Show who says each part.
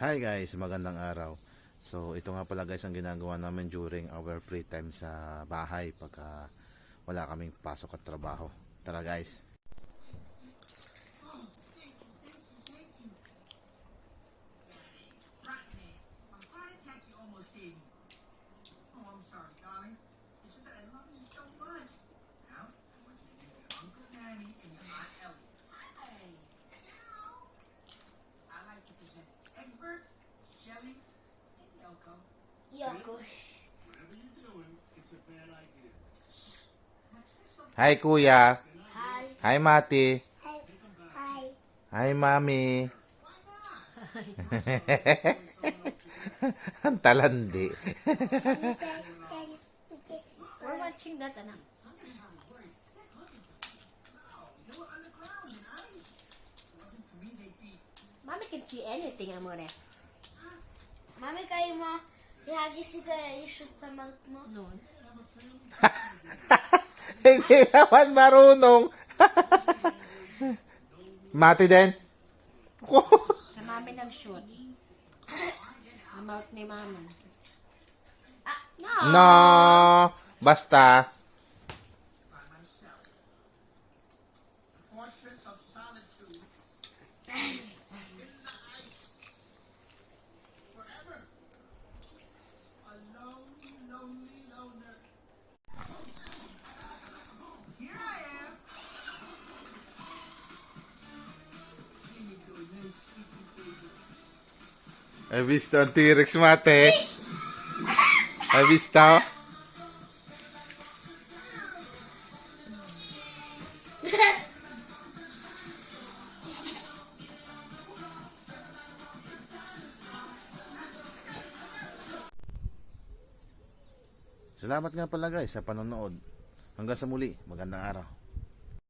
Speaker 1: Hi guys, magandang araw. So ito nga pala guys ang ginagawa namin during our free time sa bahay pagka wala kaming pasok at trabaho. Tara guys.
Speaker 2: Yoko.
Speaker 1: Hi kuya.
Speaker 2: Hi.
Speaker 1: Hi Mati.
Speaker 2: Hi. Hi.
Speaker 1: Hi mami. Ang talandi.
Speaker 2: We're watching that, anak. Mommy can see anything, amore.
Speaker 3: Mami, kayo mo ihagis si kaya i-shoot sa mouth mo?
Speaker 2: No.
Speaker 1: Hindi naman marunong. Mati din.
Speaker 2: Sa mami nag-shoot. Ang mouth ni mami. No.
Speaker 1: No. Basta. Hai visto ang T-Rex Mate? Hai visto? Salamat nga pala guys sa panonood. Hanggang sa muli, magandang araw.